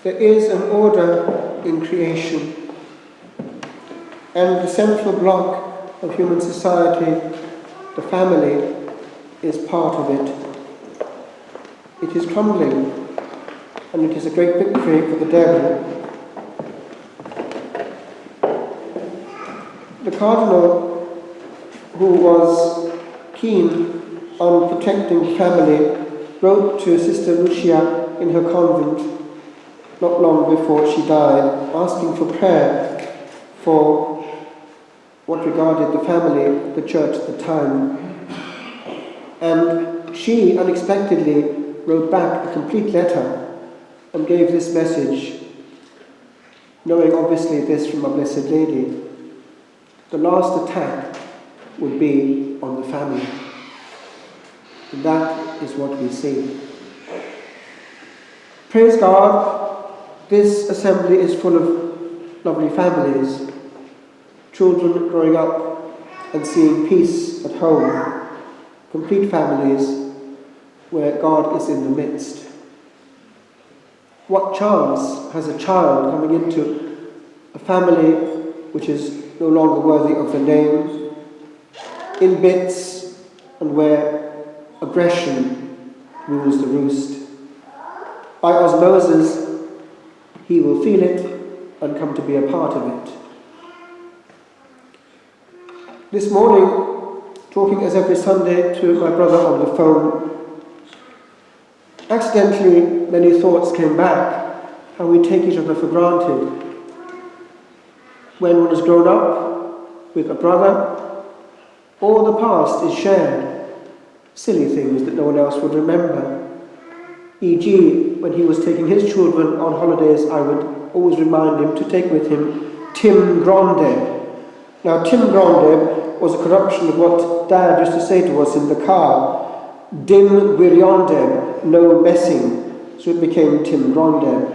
There is an order in creation, and the central block of human society, the family, is part of it. It is crumbling, and it is a great victory for the devil. The cardinal, who was keen on protecting the family, wrote to Sister Lucia in her convent not long before she died, asking for prayer for what regarded the family, the church at the time. And she unexpectedly wrote back a complete letter and gave this message, knowing obviously this from Our Blessed Lady. The last attack would be on the family. And that is what we see. Praise God, this assembly is full of lovely families, children growing up and seeing peace at home, complete families where God is in the midst. What chance has a child coming into a family which is no longer worthy of the name, in bits, and where aggression rules the roost? By osmosis, he will feel it and come to be a part of it. This morning, talking as every Sunday to my brother on the phone, accidentally many thoughts came back, how we take each other for granted. When one has grown up with a brother, all the past is shared, silly things that no one else would remember. E.g., when he was taking his children on holidays, I would always remind him to take with him Tim Grande. Now, Tim Grande was a corruption of what Dad used to say to us in the car, Dim Wirionde, no messing, so it became Tim Grande.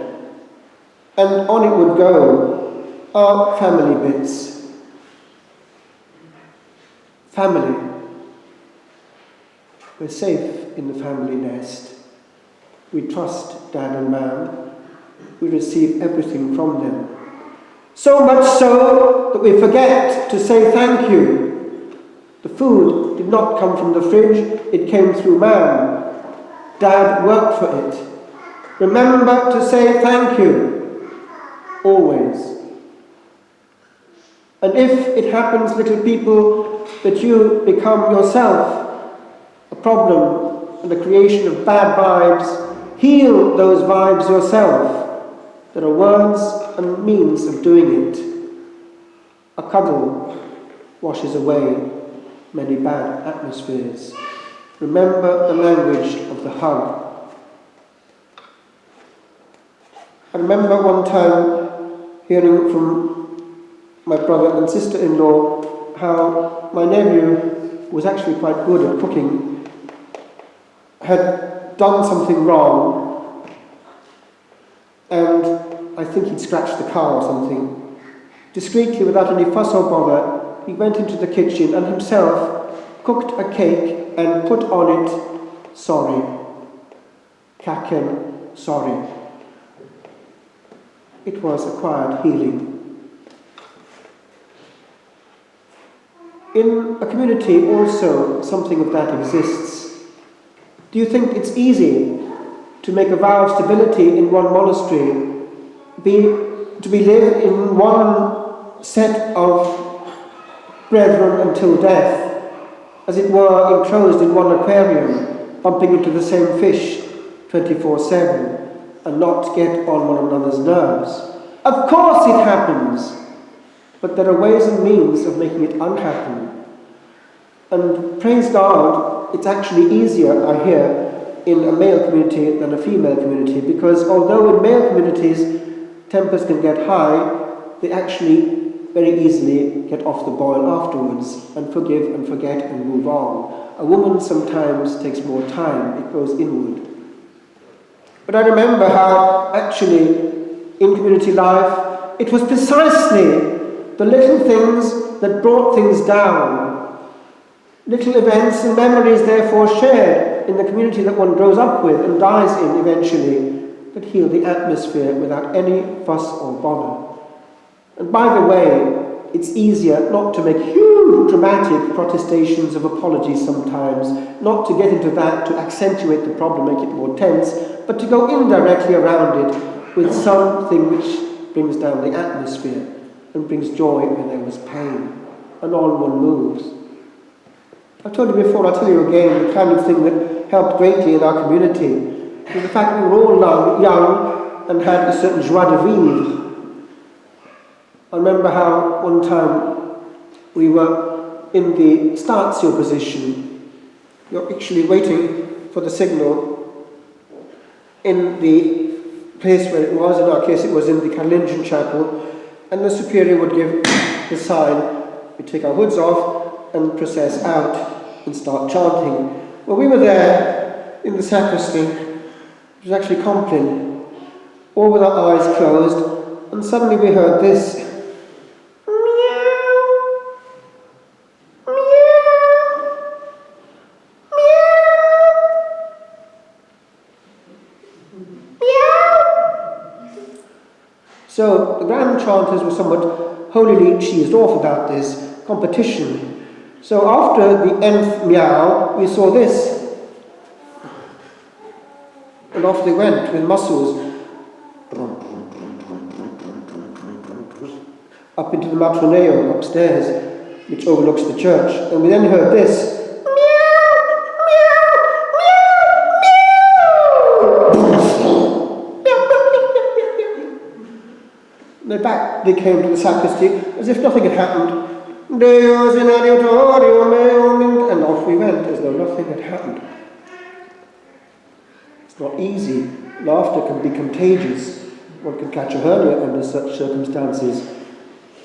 And on it would go, our family bits. Family. We're safe in the family nest. We trust Dad and Mam. We receive everything from them. So much so that we forget to say thank you. The food did not come from the fridge, it came through Mam. Dad worked for it. Remember to say thank you. Always. And if it happens, little people, that you become yourself a problem and the creation of bad vibes, heal those vibes yourself. There are words and means of doing it. A cuddle washes away many bad atmospheres. Remember the language of the hug. I remember one time hearing from my brother and sister-in-law how my nephew, who was actually quite good at cooking, had done something wrong, and I think he'd scratched the car or something. Discreetly, without any fuss or bother, he went into the kitchen and himself cooked a cake and put on it, sorry. Kaken, sorry. It was acquired healing. In a community also, something of that exists. Do you think it's easy to make a vow of stability in one monastery, to be lived in one set of brethren until death, as it were enclosed in one aquarium, bumping into the same fish 24/7, and not get on one another's nerves? Of course it happens, but there are ways and means of making it unhappen. And praise God, it's actually easier, I hear, in a male community than a female community, because although in male communities tempers can get high, they actually very easily get off the boil afterwards and forgive and forget and move on. A woman sometimes takes more time, it goes inward. But I remember how actually in community life it was precisely the little things that brought things down. Little events and memories therefore shared in the community that one grows up with and dies in eventually that heal the atmosphere without any fuss or bother. And by the way, it's easier not to make huge dramatic protestations of apologies sometimes, not to get into that to accentuate the problem, make it more tense, but to go indirectly around it with something which brings down the atmosphere and brings joy where there was pain, and on one moves. I've told you before, I'll tell you again, the kind of thing that helped greatly in our community was the fact that we were all young and had a certain joie de vivre. I remember how one time we were in the statio position. You're actually waiting for the signal in the place where it was. In our case, it was in the Carolingian chapel, and the superior would give the sign. We'd take our hoods off and process out and start chanting. Well, we were there in the sacristy. It was actually Compline, all with our eyes closed, and suddenly we heard this. So the grand chanters were somewhat holily cheesed off about this competition. So after the nth meow, we saw this. And off they went with muscles up into the matroneo upstairs, which overlooks the church. And we then heard this. Back they came to the sacristy as if nothing had happened. Deus in adiutorium meum, and off we went as though nothing had happened. It's not easy. Laughter can be contagious. One can catch a hernia under such circumstances.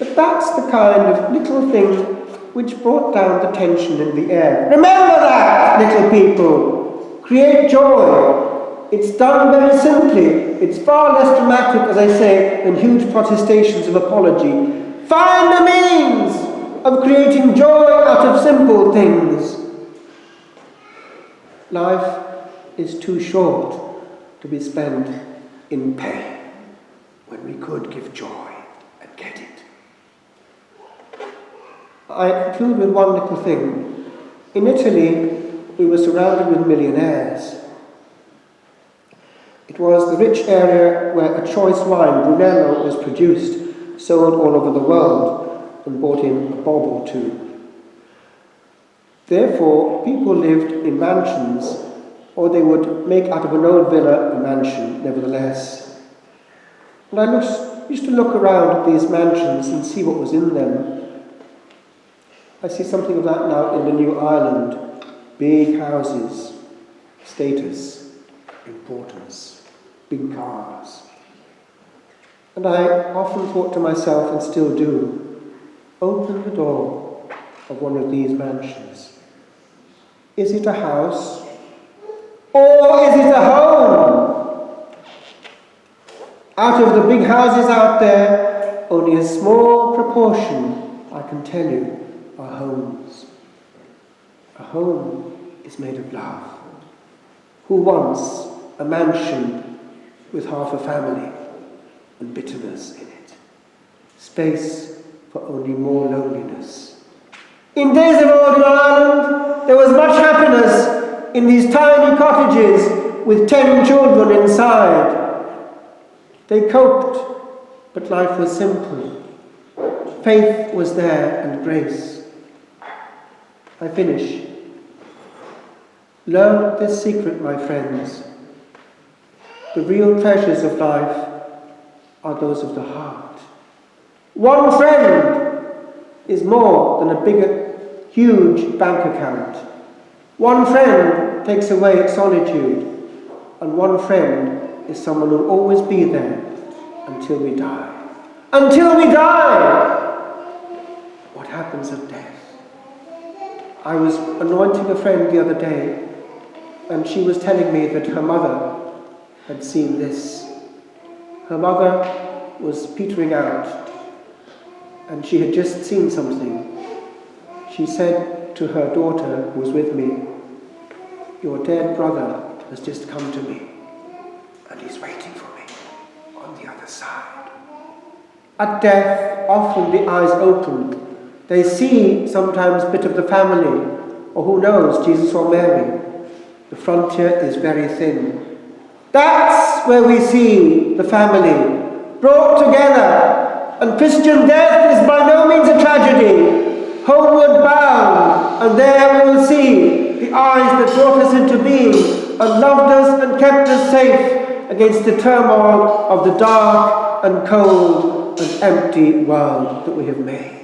But that's the kind of little thing which brought down the tension in the air. Remember that, little people. Create joy. It's done very simply. It's far less dramatic, as I say, than huge protestations of apology. Find a means of creating joy out of simple things. Life is too short to be spent in pain when we could give joy and get it. I conclude with one little thing. In Italy, we were surrounded with millionaires. It was the rich area where a choice wine, Brunello, was produced, sold all over the world, and brought in a bob or two. Therefore, people lived in mansions, or they would make out of an old villa a mansion, nevertheless. And I used to look around at these mansions and see what was in them. I see something of that now in the new island. Big houses, status, importance, big cars. And I often thought to myself, and still do, open the door of one of these mansions. Is it a house? Or is it a home? Out of the big houses out there, only a small proportion, I can tell you, are homes. A home is made of love. Who wants a mansion with half a family and bitterness in it? Space for only more loneliness. In days of old Ireland, there was much happiness in these tiny cottages with 10 children inside. They coped, but life was simple. Faith was there and grace. I finish. Learn this secret, my friends. The real treasures of life are those of the heart. One friend is more than a big, huge bank account. One friend takes away solitude, and one friend is someone who will always be there until we die. Until we die! What happens at death? I was anointing a friend the other day, and she was telling me that her mother had seen this. Her mother was petering out, and she had just seen something. She said to her daughter, who was with me, "Your dead brother has just come to me, and he's waiting for side. At death, often the eyes open. They see sometimes a bit of the family, or who knows, Jesus or Mary. The frontier is very thin. That's where we see the family brought together, and Christian death is by no means a tragedy. Homeward bound, and there we will see the eyes that brought us into being and loved us and kept us safe against the turmoil of the dark and cold and empty world that we have made.